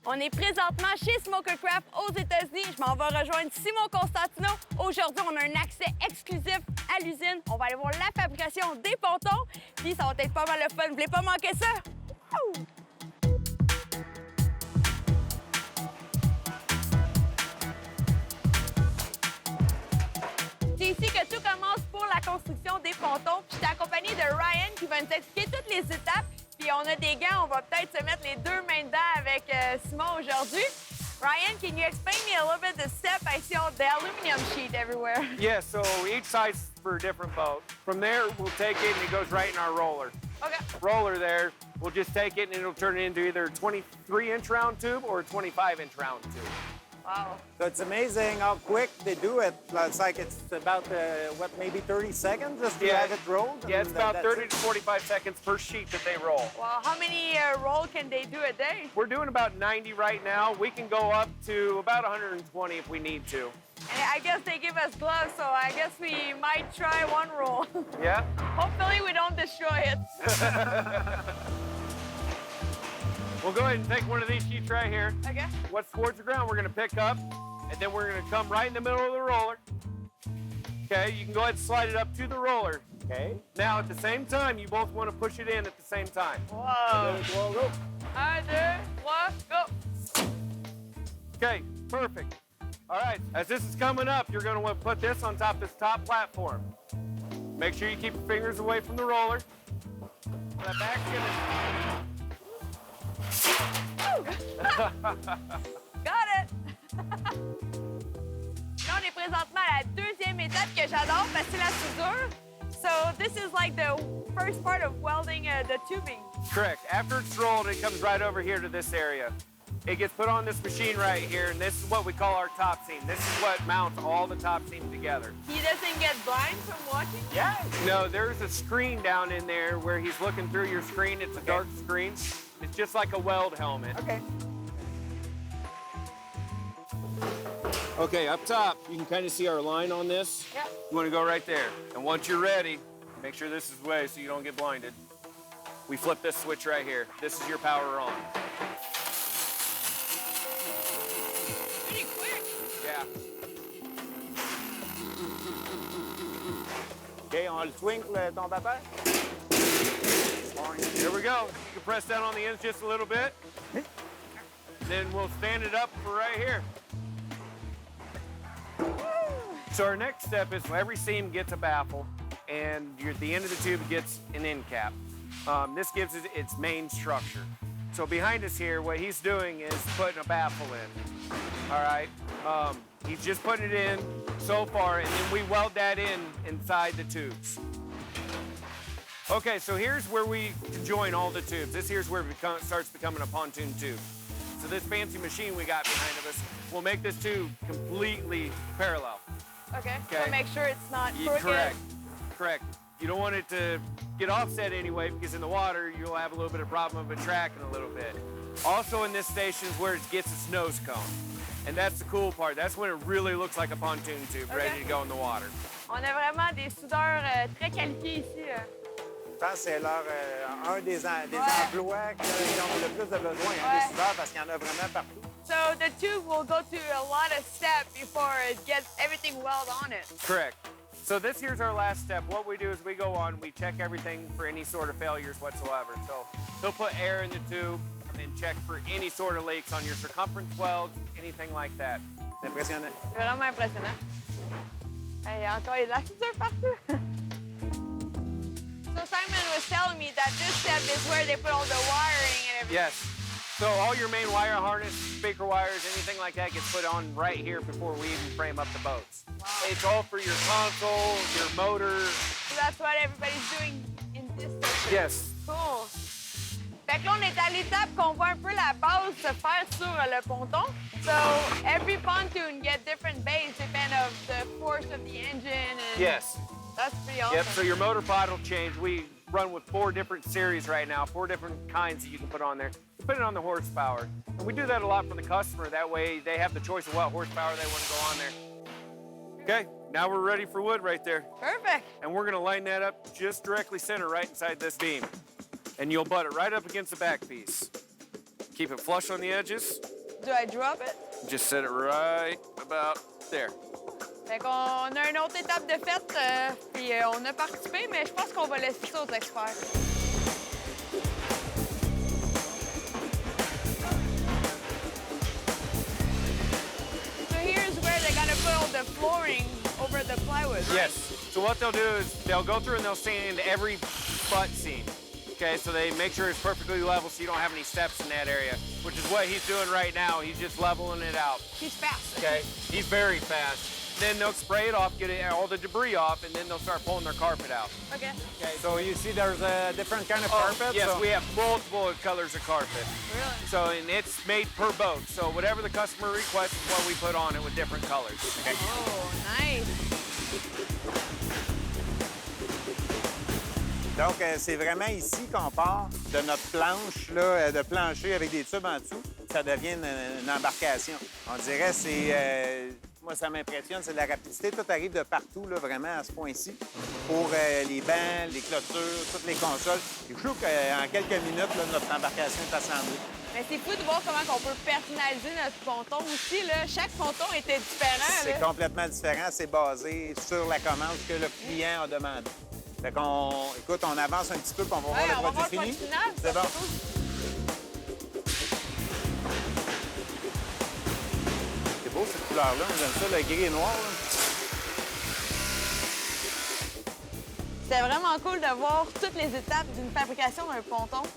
On est présentement chez Starcraft aux États-Unis. Je m'en vais rejoindre Simon Constantineau. Aujourd'hui, on a un accès exclusif à l'usine. On va aller voir la fabrication des pontons. Puis ça va être pas mal le fun. Vous voulez pas manquer ça? Wouh! C'est ici que tout commence pour la construction des pontons. Je suis accompagnée de Ryan qui va nous expliquer toutes les étapes. Puis on a des gants, on va peut-être se mettre les deux mains dedans avec Simon aujourd'hui. Ryan, can you explain me a little bit the step? I see all the aluminum sheet everywhere. Yeah, so each side's for a different boat. From there, we'll take it and it goes right in our roller. Okay. Roller there, we'll just take it and it'll turn it into either a 23-inch round tube or a 25-inch round tube. Wow. So it's amazing how quick they do it. It's like it's about, maybe 30 seconds just to have it rolled? Yeah, it's about 30 to 45 seconds per sheet that they roll. Well, how many roll can they do a day? We're doing about 90 right now. We can go up to about 120 if we need to. And I guess they give us gloves, so I guess we might try one roll. Yeah? Hopefully we don't destroy it. We'll go ahead and take one of these sheets right here. Okay. What's towards the ground we're going to pick up, and then we're going to come right in the middle of the roller. Okay, you can go ahead and slide it up to the roller. Okay. Now, at the same time, you both want to push it in at the same time. Whoa. Well, go. 1, 2, 3, go. Okay, perfect. All right, as this is coming up, you're going to want to put this on top of this top platform. Make sure you keep your fingers away from the roller. That back's going to... Got it! Là, on est présentement à la deuxième étape que j'adore parce que c'est la soudure. So this is like the first part of welding the tubing. Correct. After it's rolled, it comes right over here to this area. It gets put on this machine right here, and this is what we call our top seam. This is what mounts all the top seams together. He doesn't get blind from watching? Yeah. No, there's a screen down in there where he's looking through your screen. It's a dark screen. It's just like a weld helmet. Okay. Okay, up top, you can kind of see our line on this. Yep. You want to go right there. And once you're ready, make sure this is way so you don't get blinded. We flip this switch right here. This is your power on. Pretty quick. Yeah. Okay, on le twinkle ton vapeur. Here we go. You can press down on the ends just a little bit. Then we'll stand it up for right here. So our next step is every seam gets a baffle, and the end of the tube gets an end cap. This gives it its main structure. So behind us here, what he's doing is putting a baffle in. All right? He's just putting it in so far, and then we weld that in inside the tubes. Okay, so here's where we join all the tubes. This here's where it starts becoming a pontoon tube. So this fancy machine we got behind of us will make this tube completely parallel. Okay. Okay. So make sure it's not crooked. Correct. Correct. You don't want it to get offset anyway, because in the water you'll have a little bit of problem of it tracking a little bit. Also in this station is where it gets its nose cone. And that's the cool part. That's when it really looks like a pontoon tube ready to go in the water. On a vraiment des soudeurs très qualifiés ici. Je pense que c'est un des emplois qui ont le plus de besoin, des soudeurs, parce qu'il y en a vraiment partout. So the tube will go through a lot of steps before it gets everything weld on it. Correct. So this here's our last step. What we do is we go on, we check everything for any sort of failures whatsoever. So he'll put air in the tube and then check for any sort of leaks on your circumference welds, anything like that. C'est impressionnant. C'est vraiment impressionnant. Hey, encore, il y a de la soudure partout. So Simon was telling me that this step is where they put all the wiring and everything. Yes. So all your main wire harness, speaker wires, anything like that gets put on right here before we even frame up the boats. Wow. It's all for your console, your motor. So that's what everybody's doing in this section. Yes. Cool. Fait que là, on est à l'étape qu'on voit un peu la base se faire sur le ponton. So every pontoon get different base depending of the force of the engine. And Yes. That's pretty awesome. Yep, so your motor pod will change. We run with 4 different series right now, 4 different kinds that you can put on there, depending on the horsepower. And we do that a lot for the customer. That way they have the choice of what horsepower they want to go on there. Okay, now we're ready for wood right there. Perfect. And we're gonna line that up just directly center right inside this beam. And you'll butt it right up against the back piece. Keep it flush on the edges. Do I drop it? Just set it right about there. Fait qu'on a une autre étape de fête, puis on a participé, mais je pense qu'on va laisser ça aux experts. So here's where they're gonna put all the flooring over the plywood, right? Yes. So what they'll do is they'll go through and they'll sand every butt seam. Okay, so they make sure it's perfectly level so you don't have any steps in that area, which is what he's doing right now. He's just leveling it out. He's fast. Okay, he's very fast. Then they'll spray it off, get all the debris off, and then they'll start pulling their carpet out. Okay. Okay, so you see there's a different kind of carpet? Yes, so... we have multiple colors of carpet. Really? So, and it's made per boat. So whatever the customer requests is what we put on it with different colors. Okay. Oh, nice. Donc, c'est vraiment ici qu'on part de notre planche, là, de plancher avec des tubes en dessous. Ça devient une embarcation. On dirait c'est... moi, ça m'impressionne, c'est de la rapidité. Tout arrive de partout, là, vraiment, à ce point-ci. Pour les bancs, les clôtures, toutes les consoles. Et je trouve qu'en quelques minutes, là, notre embarcation est assemblée. Mais c'est fou de voir comment on peut personnaliser notre ponton aussi, là. Chaque ponton était différent, C'est là. complètement différent. C'est basé sur la commande que le client a demandé. Fait qu'on... Écoute, on avance un petit peu, puis on va voir le produit fini. C'est bon. C'est beau, cette couleur-là. J'aime ça, le gris et noir. C'était vraiment cool de voir toutes les étapes d'une fabrication d'un ponton.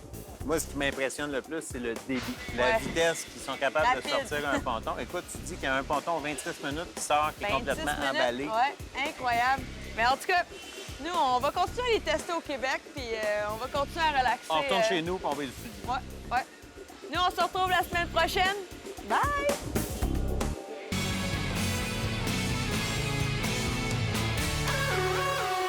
Moi, ce qui m'impressionne le plus, c'est le débit. La vitesse qu'ils sont capables de sortir un ponton. Écoute, tu dis qu'il y a un ponton en 26 minutes qui sort, qui est complètement emballé. Oui, incroyable. Mais en tout cas, nous, on va continuer à les tester au Québec, puis on va continuer à relaxer. On retourne chez nous, puis on va les étudier. Oui, oui. Nous, on se retrouve la semaine prochaine. Bye!